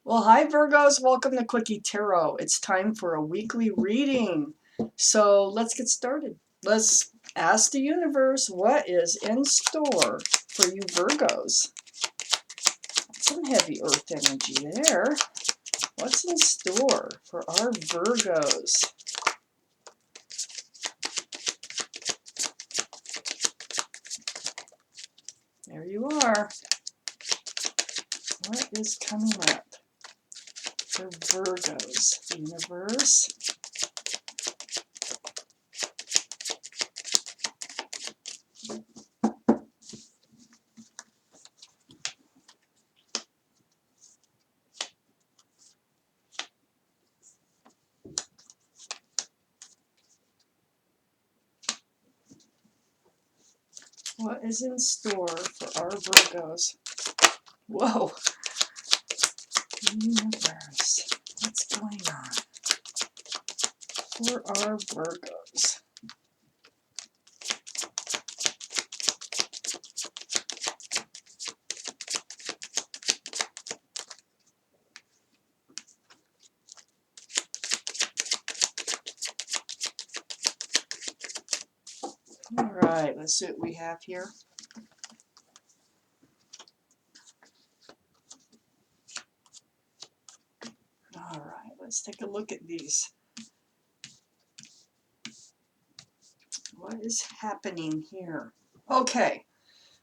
Well, hi Virgos, welcome to Quickie Tarot. It's time for a weekly reading. So let's get started. Let's ask the universe what is in store for you Virgos. Some heavy earth energy there. What's in store for our Virgos? There you are. What is coming up for Virgos? Universe. What is in store for our Virgos? Whoa. Universe. What's going on for our Virgos? All right, let's see what we have here. All right, let's take a look at these. What is happening here? Okay,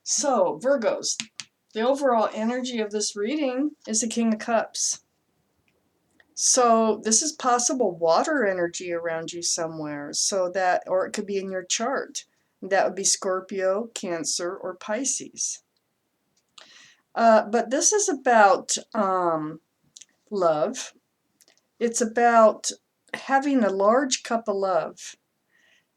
so Virgos, the overall energy of this reading is the King of Cups. So this is possible water energy around you somewhere, so that, or it could be in your chart. That would be Scorpio, Cancer, or Pisces. But this is about love. It's about having a large cup of love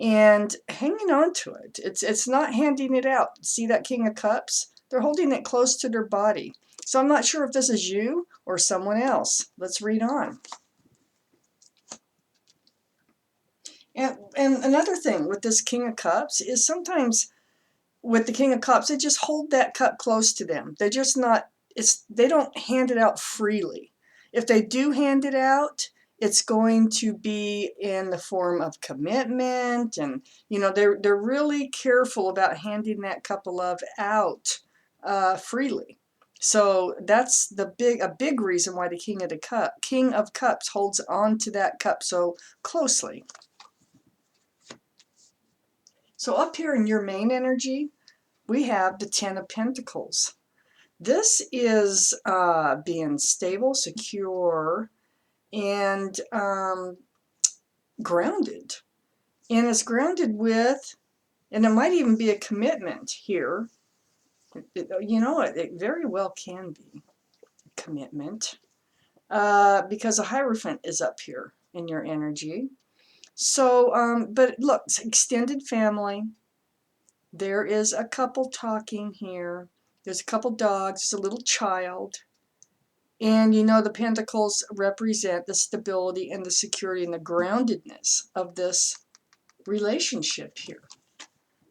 and hanging on to it. It's not handing it out. See that King of Cups? They're holding it close to their body. So I'm not sure if this is you or someone else. Let's read on. And another thing with this King of Cups is sometimes with the King of Cups, they just hold that cup close to them. They're just not, they don't hand it out freely. If they do hand it out, it's going to be in the form of commitment, and they're really careful about handing that cup of love out freely. So that's a big reason why the King of Cups holds on to that cup so closely. So up here in your main energy, we have the Ten of Pentacles. This is being stable, secure, and grounded. And it's grounded with, and it might even be a commitment here. It very well can be a commitment because a Hierophant is up here in your energy. So, but look, it's extended family. There is a couple talking here. There's a couple dogs, there's a little child. And the pentacles represent the stability and the security and the groundedness of this relationship here.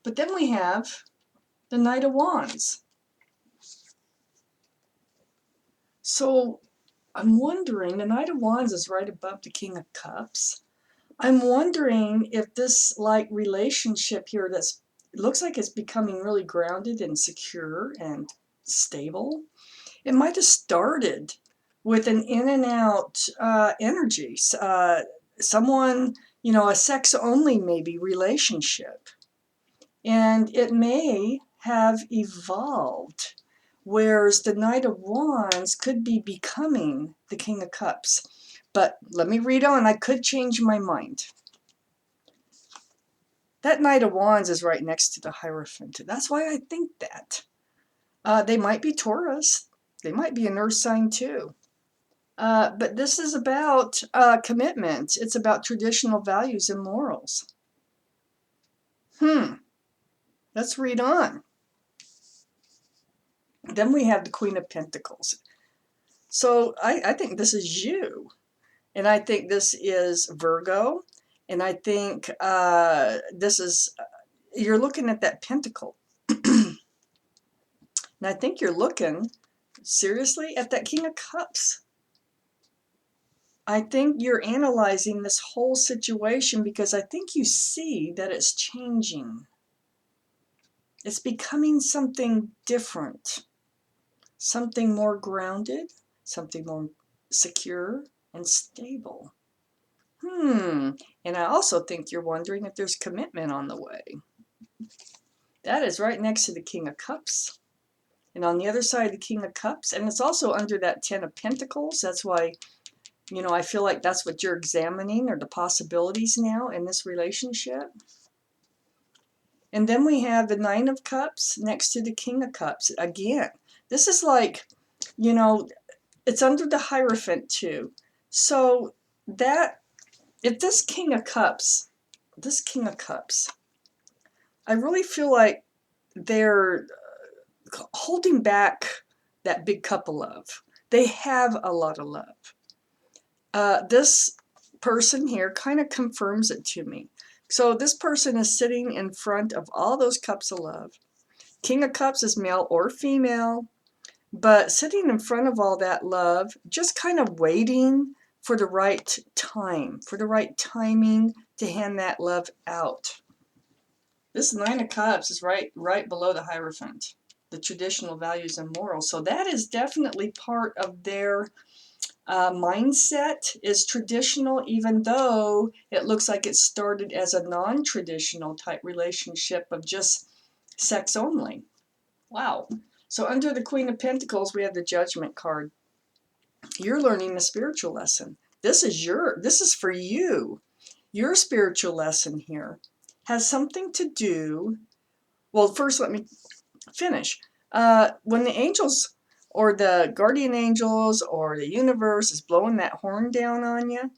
But then we have the Knight of Wands. So I'm wondering, the Knight of Wands is right above the King of Cups. I'm wondering if this relationship here that's looks like it's becoming really grounded and secure and stable, it might have started with an in and out energy. Someone, a sex only maybe relationship. And it may have evolved, whereas the Knight of Wands could be becoming the King of Cups. But let me read on. I could change my mind. That Knight of Wands is right next to the Hierophant. That's why I think that. They might be Taurus. They might be an Earth sign too. But this is about commitment. It's about traditional values and morals. Let's read on. Then we have the Queen of Pentacles. So I think this is you. And I think this is Virgo. And I think this is, you're looking at that pentacle. And I think you're looking seriously at that King of Cups. I think you're analyzing this whole situation because I think you see that it's changing. It's becoming something different, something more grounded, something more secure and stable. And I also think you're wondering if there's commitment on the way. That is right next to the King of Cups. And on the other side of the King of Cups, and it's also under that Ten of Pentacles. That's why, I feel like that's what you're examining, are the possibilities now in this relationship. And then we have the Nine of Cups next to the King of Cups. Again, this is like, it's under the Hierophant too. So that, if this King of Cups, I really feel like they're holding back that big cup of love. They have a lot of love. This person here kind of confirms it to me. So this person is sitting in front of all those cups of love. King of Cups is male or female, but sitting in front of all that love, just kind of waiting for the right time, for the right timing to hand that love out. This Nine of Cups is right below the Hierophant, the traditional values and morals. So that is definitely part of their mindset, is traditional, even though it looks like it started as a non-traditional type relationship of just sex only. Wow. So under the Queen of Pentacles, we have the Judgment card. You're learning a spiritual lesson. This is for you. Your spiritual lesson here has something to do. Well, first let me finish. When the angels or the guardian angels or the universe is blowing that horn down on you,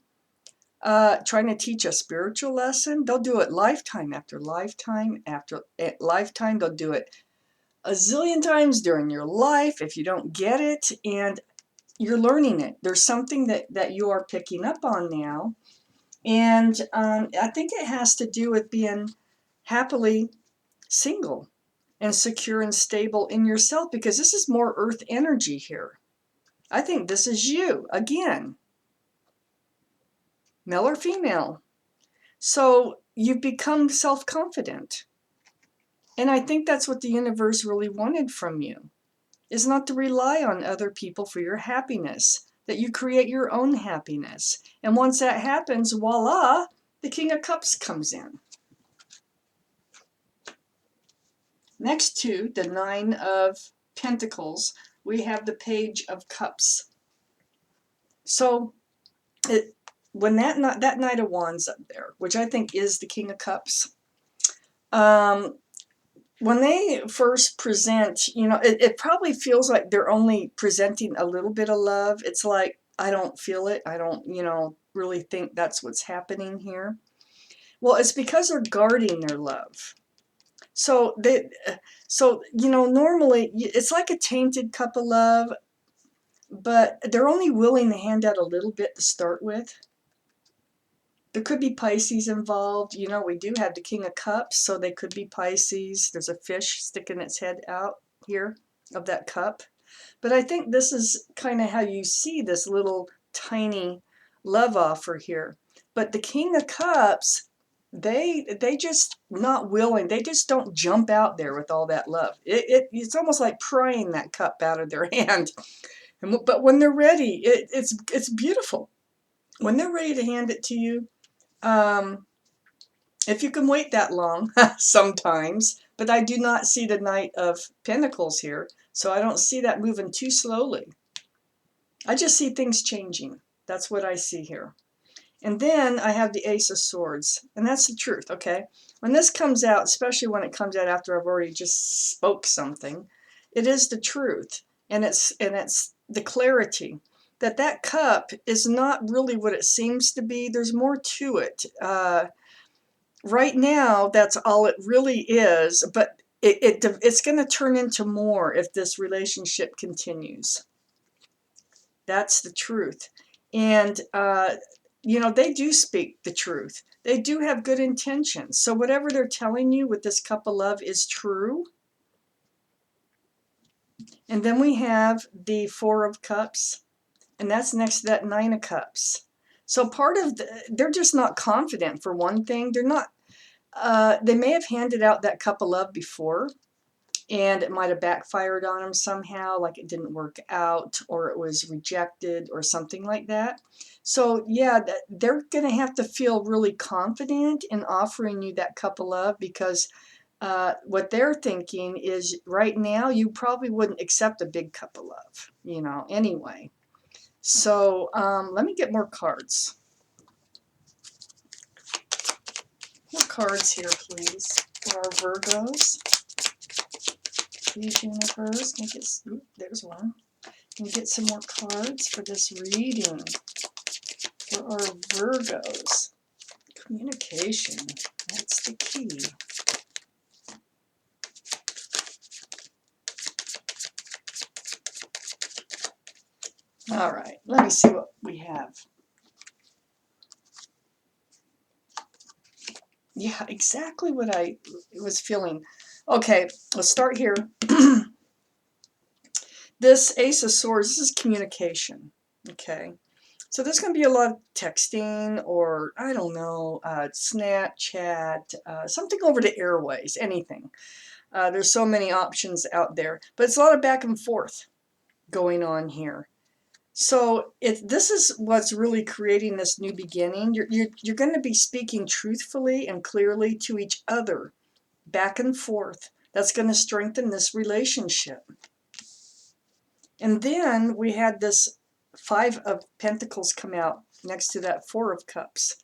trying to teach a spiritual lesson, they'll do it lifetime after lifetime after lifetime. They'll do it a zillion times during your life if you don't get it, and you're learning it. There's something that you are picking up on now, and I think it has to do with being happily single and secure and stable in yourself, because this is more earth energy here. I think this is you, again, male or female. So you've become self-confident. And I think that's what the universe really wanted from you, is not to rely on other people for your happiness, that you create your own happiness. And once that happens, voila, the King of Cups comes in. Next to the Nine of Pentacles, we have the Page of Cups. So when that Knight of Wands up there, which I think is the King of Cups, when they first present, it probably feels like they're only presenting a little bit of love. It's like, I don't feel it. I don't, really think that's what's happening here. Well, it's because they're guarding their love. So normally it's like a tainted cup of love, but they're only willing to hand out a little bit to start with. There could be Pisces involved. We do have the King of Cups, so they could be Pisces. There's a fish sticking its head out here of that cup. But I think this is kind of how you see this little tiny love offer here. But the King of Cups, they just not willing. They just don't jump out there with all that love. It's almost like prying that cup out of their hand. But when they're ready, it's beautiful. When they're ready to hand it to you, if you can wait that long, sometimes, but I do not see the Knight of Pentacles here, so I don't see that moving too slowly. I just see things changing. That's what I see here. And then I have the Ace of Swords, and that's the truth, okay? When this comes out, especially when it comes out after I've already just spoke something, it is the truth, and it's the clarity that cup is not really what it seems to be. There's more to it. Right now, that's all it really is, but it's going to turn into more if this relationship continues. That's the truth. And, they do speak the truth. They do have good intentions. So whatever they're telling you with this cup of love is true. And then we have the Four of Cups, and that's next to that Nine of Cups. So part of they're just not confident, for one thing. They're not, they may have handed out that cup of love before, and it might have backfired on them somehow, like it didn't work out, or it was rejected, or something like that. So yeah, they're going to have to feel really confident in offering you that cup of love, because what they're thinking is right now you probably wouldn't accept a big cup of love, anyway. So let me get more cards. More cards here, please, for our Virgos. Please, universe. Can we get, there's one. Can we get some more cards for this reading for our Virgos? Communication. That's the key. All right, let me see what we have. Yeah, exactly what I was feeling. Okay, let's start here. This Ace of Swords, this is communication. Okay, so there's going to be a lot of texting, or I don't know, Snapchat, something over the airways, anything. There's so many options out there, but it's a lot of back and forth going on here. So this is what's really creating this new beginning. You're going to be speaking truthfully and clearly to each other, back and forth. That's going to strengthen this relationship. And then we had this Five of Pentacles come out next to that Four of Cups.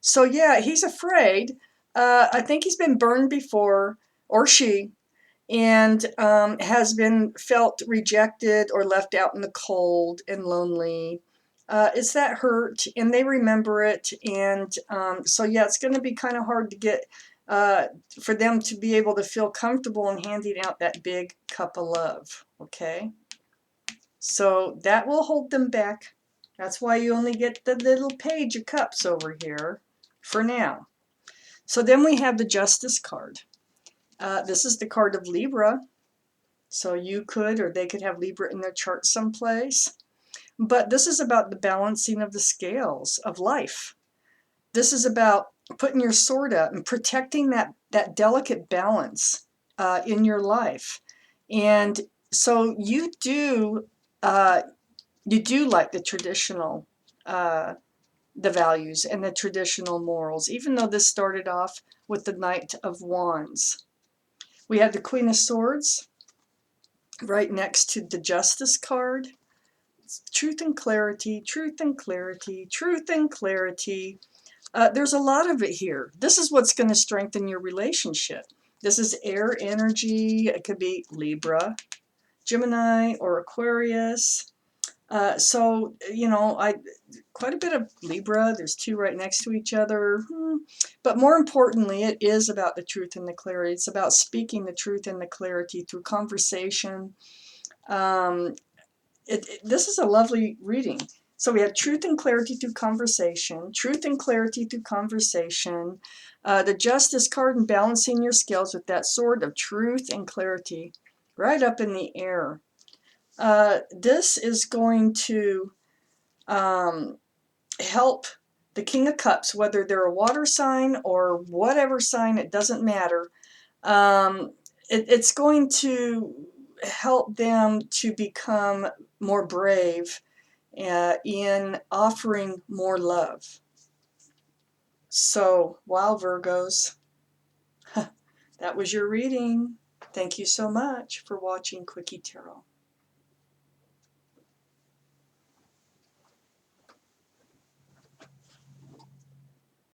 So yeah, he's afraid. I think he's been burned before, or she, and has been felt rejected or left out in the cold and lonely. It's that hurt, and they remember it. And so yeah, it's going to be kind of hard to get for them to be able to feel comfortable in handing out that big cup of love. Okay, so that will hold them back. That's why you only get the little Page of Cups over here for now. So then we have the Justice card. This is the card of Libra. So you could, or they could have Libra in their chart someplace. But this is about the balancing of the scales of life. This is about putting your sword up and protecting that delicate balance in your life. And so you do like the traditional, the values and the traditional morals, even though this started off with the Knight of Wands. We have the Queen of Swords right next to the Justice card. Truth and clarity, truth and clarity, truth and clarity. There's a lot of it here. This is what's going to strengthen your relationship. This is air energy. It could be Libra, Gemini, or Aquarius. So, quite a bit of Libra. There's two right next to each other. But more importantly, it is about the truth and the clarity. It's about speaking the truth and the clarity through conversation. This is a lovely reading. So we have truth and clarity through conversation, truth and clarity through conversation, the Justice card, and balancing your scales with that sword of truth and clarity right up in the air. This is going to help the King of Cups, whether they're a water sign or whatever sign, it doesn't matter. It's going to help them to become more brave in offering more love. So, wow, Virgos, that was your reading. Thank you so much for watching Quickie Tarot.